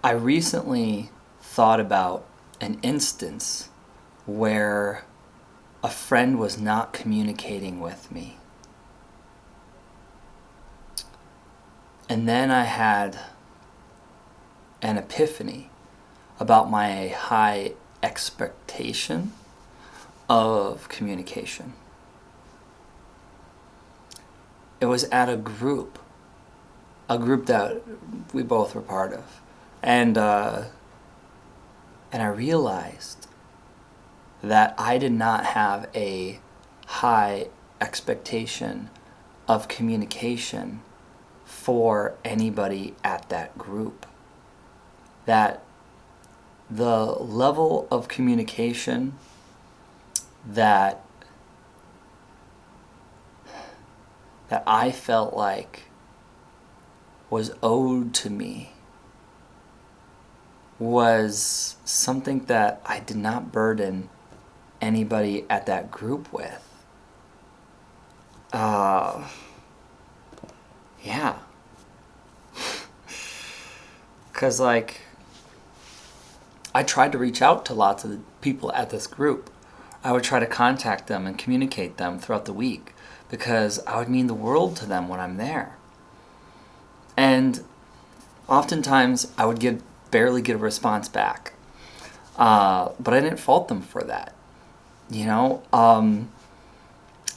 I recently thought about an instance where a friend was not communicating with me. And then I had an epiphany about my high expectation of communication. It was at a group that we both were part of. And I realized that I did not have a high expectation of communication for anybody at that group. That the level of communication that I felt like was owed to me was something that I did not burden anybody at that group with. Yeah. Because, I tried to reach out to lots of the people at this group. I would try to contact them and communicate them throughout the week because I would mean the world to them when I'm there. And oftentimes I would barely get a response back. But I didn't fault them for that.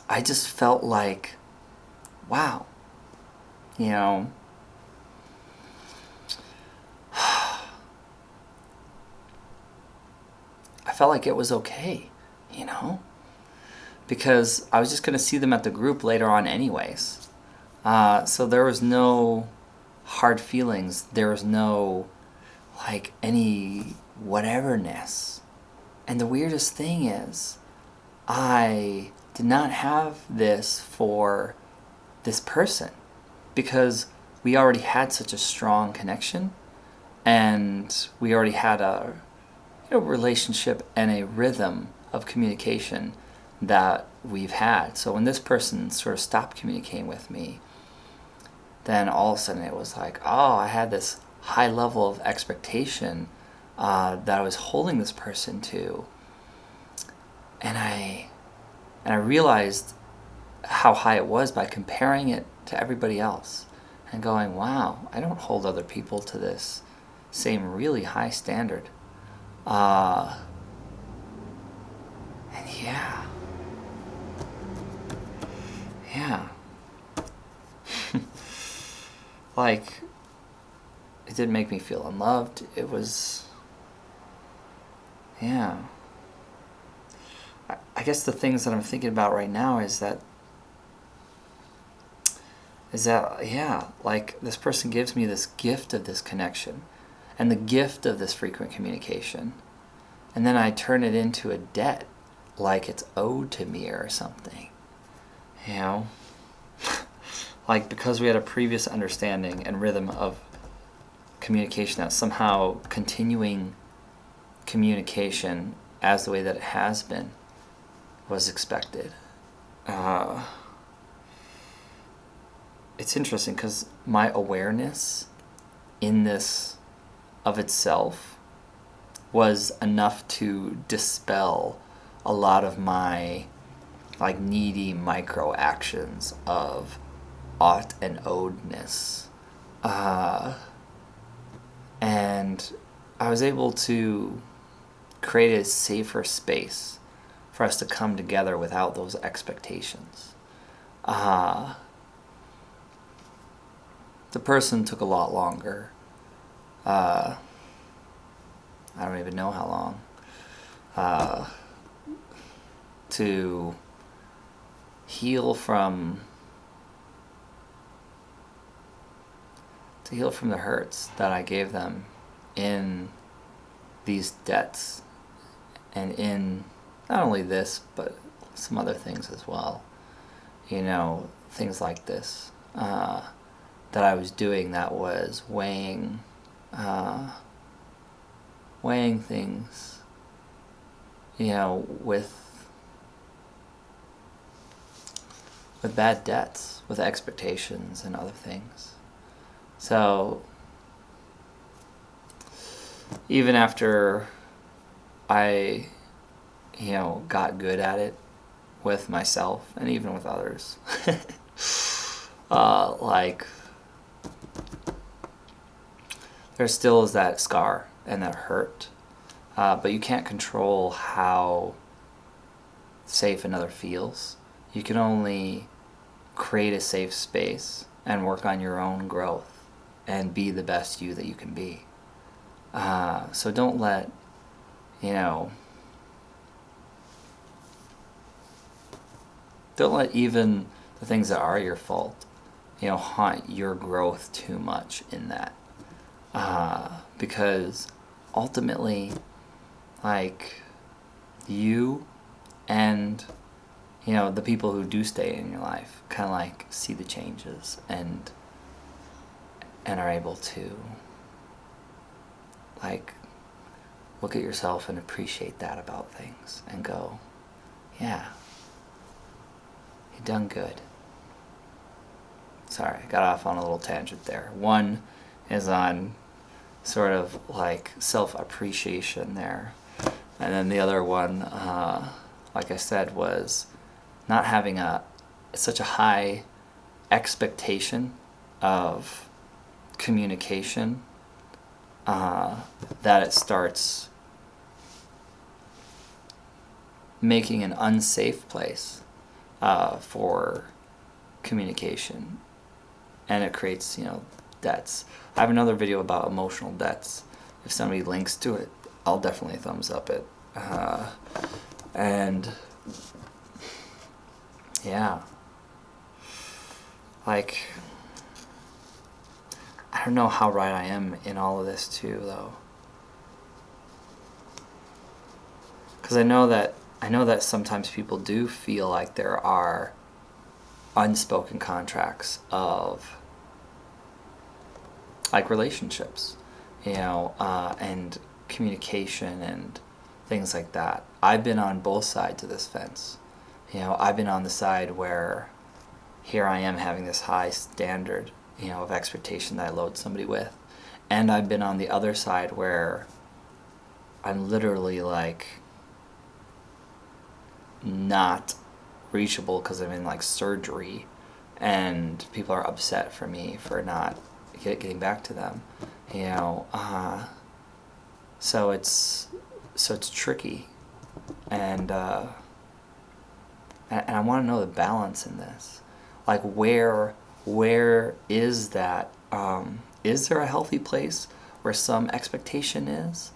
I just felt like, wow, I felt like it was okay, because I was just going to see them at the group later on anyways. So there was no hard feelings. There was no, any whateverness. And the weirdest thing is, I did not have this for this person because we already had such a strong connection and we already had a relationship and a rhythm of communication that we've had. So when this person sort of stopped communicating with me, then all of a sudden it was like, oh, I had this high level of expectation that I was holding this person to. And I realized how high it was by comparing it to everybody else and going, wow, I don't hold other people to this same really high standard. And yeah. It didn't make me feel unloved. It was, I guess the things that I'm thinking about right now is that this person gives me this gift of this connection and the gift of this frequent communication. And then I turn it into a debt, like it's owed to me or something. Because we had a previous understanding and rhythm of communication, that somehow continuing communication as the way that it has been was expected. It's interesting because my awareness in this of itself was enough to dispel a lot of my needy micro actions of ought and owedness. And I was able to create a safer space for us to come together without those expectations. The person took a lot longer. I don't even know how long. To heal from the hurts that I gave them in these debts and in not only this but some other things as well. Things like this that I was doing that was weighing things, with bad debts, with expectations and other things. So even after I, got good at it with myself and even with others, like, there still is that scar and that hurt. But you can't control how safe another feels. You can only create a safe space and work on your own growth and be the best you that you can be. So don't let, don't let even the things that are your fault, haunt your growth too much in that. Because ultimately, like, you and, the people who do stay in your life kind of like see the changes and are able to, like, look at yourself and appreciate that about things and go, yeah, you done good. Sorry, I got off on a little tangent there. One is on sort of like self-appreciation there. And then the other one, like I said, was not having such a high expectation of communication that it starts making an unsafe place for communication, and it creates, debts. I have another video about emotional debts. If somebody links to it, I'll definitely thumbs up it. And yeah, like, I don't know how right I am in all of this too, though, because I know that sometimes people do feel like there are unspoken contracts of, like, relationships, and communication and things like that. I've been on both sides of this fence. I've been on the side where here I am having this high standard, of expectation that I load somebody with. And I've been on the other side where I'm literally, like, not reachable because I'm in, like, surgery, and people are upset for me for not getting back to them. So it's tricky, and I want to know the balance in this. Like, where is that? Is there a healthy place where some expectation is,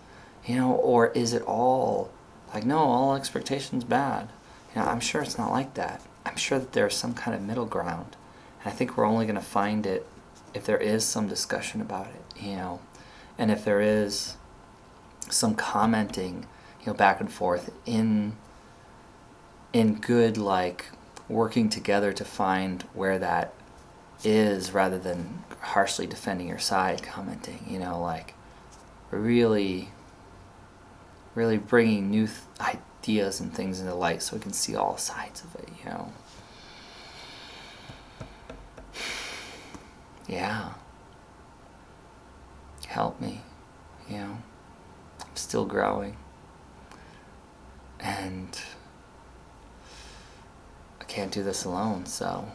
or is it all like, no, all expectation's bad? I'm sure it's not like that. I'm sure that there's some kind of middle ground, and I think we're only going to find it if there is some discussion about it, and if there is some commenting, back and forth in good, like, working together to find where that is, rather than harshly defending your side, commenting, like, really bringing new ideas and things into light so we can see all sides of it, Yeah. Help me, I'm still growing, and I can't do this alone, so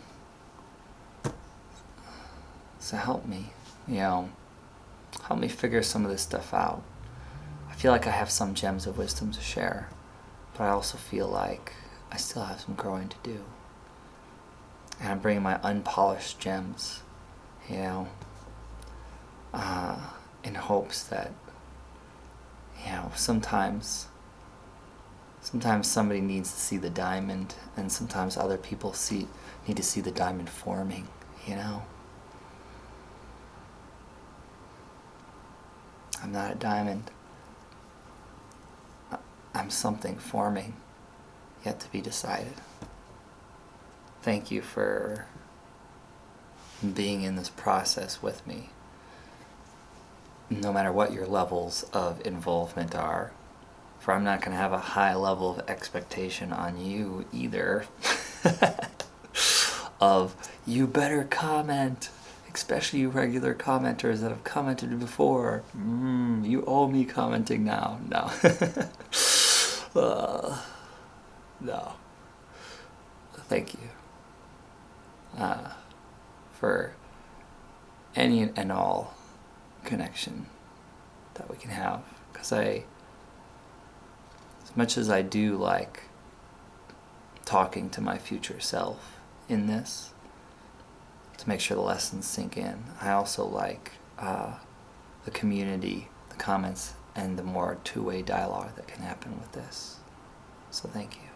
help me, help me figure some of this stuff out. I feel like I have some gems of wisdom to share, but I also feel like I still have some growing to do, and I'm bringing my unpolished gems, in hopes that, sometimes somebody needs to see the diamond, and sometimes other people need to see the diamond forming, I'm not a diamond. I'm something forming, yet to be decided. Thank you for being in this process with me. No matter what your levels of involvement are, for I'm not going to have a high level of expectation on you either. Of, you better comment, especially you regular commenters that have commented before. You owe me commenting now. No. No. Thank you for any and all connection that we can have. Because as much as I do like talking to my future self in this, to make sure the lessons sink in, I also like the community, the comments, and the more two-way dialogue that can happen with this. So thank you.